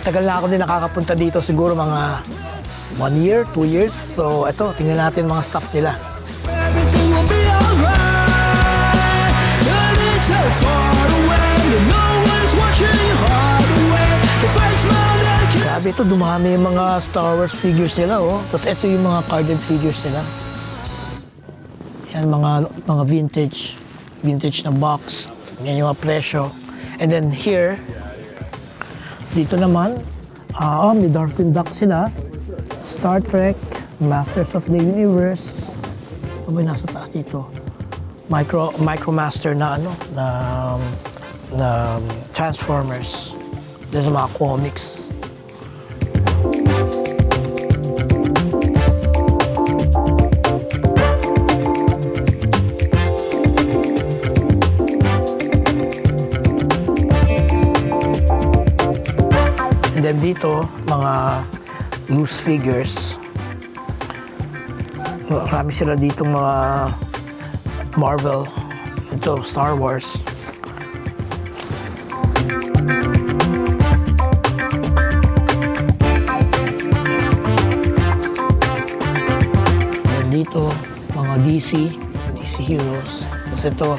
matagal na ako din nakakapunta dito, siguro mga 1 year, 2 years. So ito, tingnan natin mga stuff nila. Everything will be alright. And it's so far away. No one's watching hard away. The fakes man that can. Grabe ito, dumami yung mga Star Wars figures nila, oh. Tapos ito yung mga carded figures nila. Yan, mga vintage na box. Yan yung mga presyo. And then here, dito naman, may Darkwing Duck sila. Star Trek, Masters of the Universe. Ano ba yung nasa taas dito? Micromaster na na Transformers. Dito sa mga comics. And then dito, mga loose figures. Marami sila dito mga Marvel. Ito, Star Wars. And dito, mga DC heroes. Tapos ito,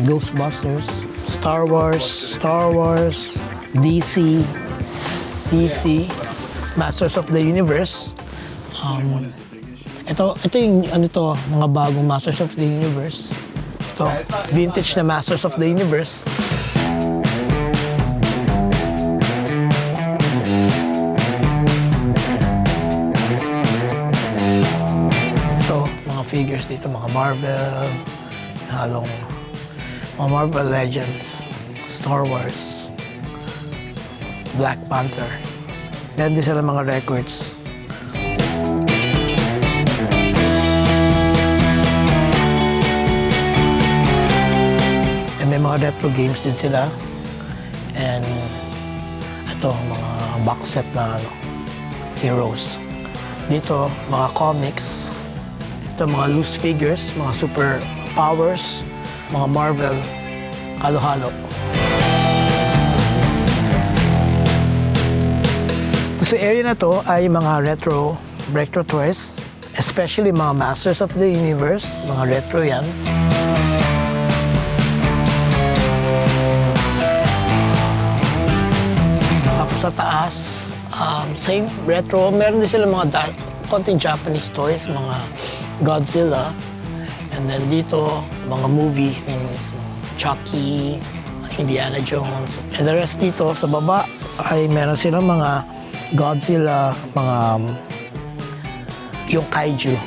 Ghostbusters, Star Wars, DC, Masters of the Universe. Ito yung mga bagong Masters of the Universe. Ito, vintage na Masters of the Universe. Ito, mga figures dito, mga Marvel, mga Marvel Legends, Star Wars, Black Panther. Meron din sila mga records. And may mga retro games din sila. And ito, mga box set na heroes. Dito, mga comics. Ito, mga loose figures, mga super powers, mga Marvel, halo-halo. Sa area na to ay mga retro toys, especially mga Masters of the Universe, mga retro yan. Tapos sa taas, same retro, meron din sila mga konting Japanese toys, mga Godzilla. And then dito, mga movie things, Chucky, Indiana Jones. And the rest dito sa baba ay meron silang mga Godzilla, yung kaiju.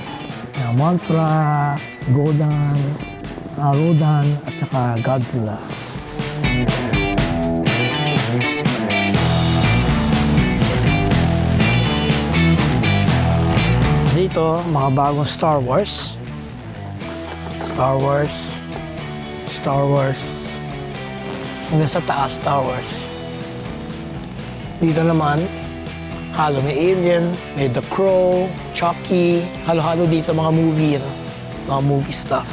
Mothra, Rodan, at saka Godzilla. Dito, mga bagong Star Wars. Hanggang sa taas, Star Wars. Dito naman, may Alien, may The Crow, Chucky, halo-halo dito mga movie, mga movie stuff.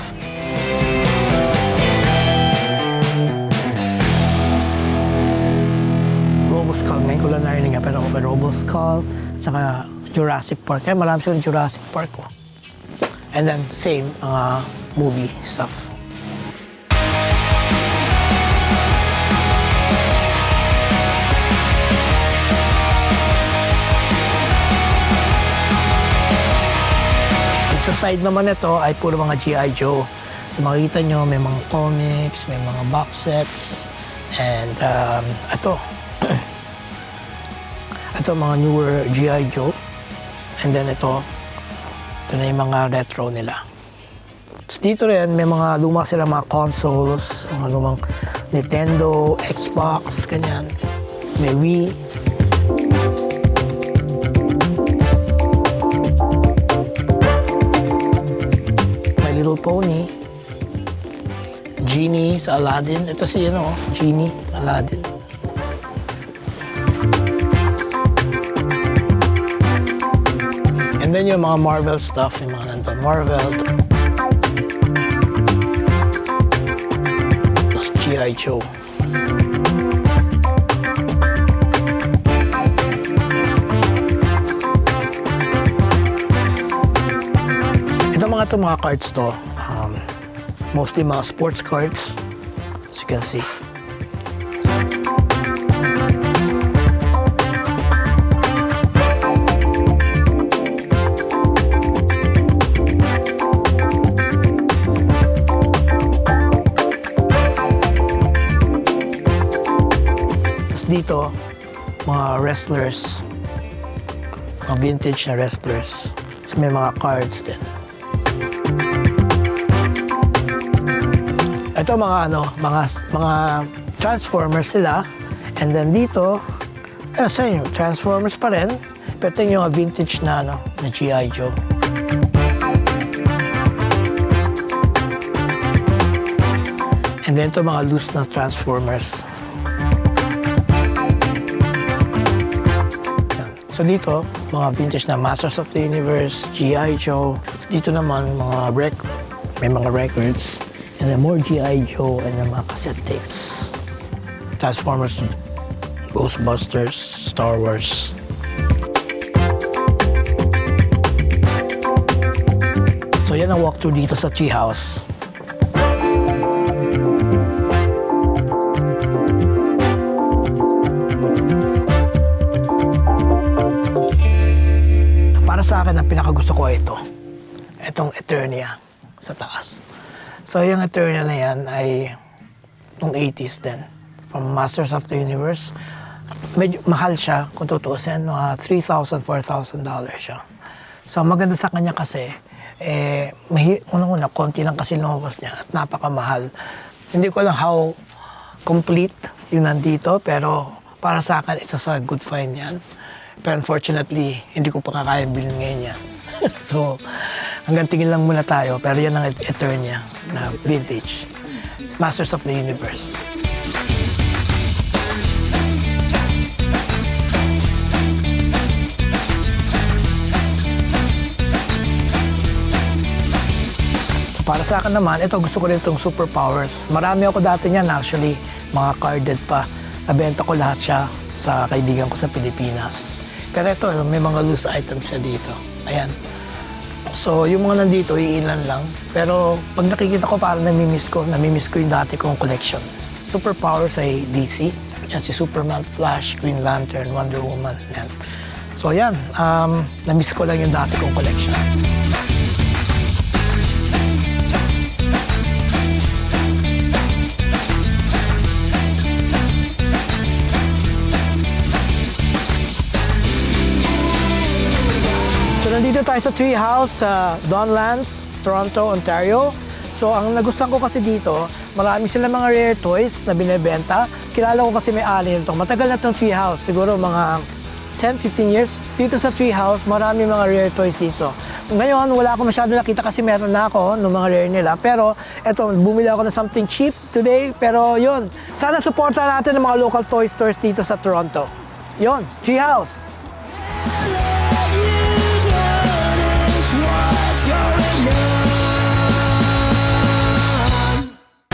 Roboskull, ngayon ko lang narinig pero may Roboskull, saka Jurassic Park. Kaya marami silang Jurassic Park. And then, same, mga movie stuff. Sa side naman ito ay puro mga G.I. Joe. So makikita nyo, may mga comics, may mga box sets, and ito. Ito mga newer G.I. Joe. And then ito na yung mga retro nila. So dito rin, may mga luma sila mga consoles, mga lumang Nintendo, Xbox, ganyan. May Wii. Little Pony, Genie sa Aladdin. Ito si Genie, Aladdin. And then yung mga Marvel stuff, yung mga nandun. Marvel. Tapos G.I. Joe. mga itong mga cards to, mostly mga sports cards, as you can see. Tapos dito, mga wrestlers, mga vintage na wrestlers. Tapos may mga cards din. Ito mga Transformers sila. And then dito, same, Transformers pa rin. Pero ito yung mga vintage na na G.I. Joe. And then ito mga loose na Transformers. Yan. So dito, mga vintage na Masters of the Universe, G.I. Joe. Dito naman, may mga records. And then more G.I. Joe and then mga cassette tapes. Transformers, Ghostbusters, Star Wars. So yan ang walkthrough dito sa Treehouse. Para sa akin, ang pinakagusto ko ito. Itong Eternia sa taas. So yung Eternia na yan ay nung 80s din. From Masters of the Universe. Medyo mahal siya kung tutuusin. Mga $3,000, $4,000 siya. So maganda sa kanya kasi, unang-una, konti lang kasi lumabas niya at napakamahal. Hindi ko alam how complete yung nandito, pero para sa akin, it's a good find yan. Pero unfortunately, hindi ko pa kaya bilhin ngayon yan. So, hanggang tingin lang muna tayo, pero yan ang Eternia na vintage. Masters of the Universe. Para sa akin naman, ito gusto ko rin itong superpowers. Marami ako dati niyan actually, mga carded pa. Nabenta ko lahat siya sa kaibigan ko sa Pilipinas. Pero ito, may mga loose items siya dito. Ayan. So, yung mga nandito, iilan lang. Pero pag nakikita ko, parang namimiss ko yung dati kong collection. Superpowers ay DC. Yan si Superman, Flash, Green Lantern, Wonder Woman. Yan. So, yan. Namiss ko lang yung dati kong collection. So, nandito tayo sa Treehouse sa Donlands, Toronto, Ontario. So, ang nagustuhan ko kasi dito, marami sila mga rare toys na binebenta. Kilala ko kasi may-ari nito. Matagal na itong Treehouse, siguro mga 10-15 years. Dito sa Treehouse, marami mga rare toys dito. Ngayon, wala ako masyado nakita kasi meron na ako ng mga rare nila. Pero, eto, bumili ako ng something cheap today. Pero, yun, sana supportan natin ng mga local toy stores dito sa Toronto. Yun, Treehouse.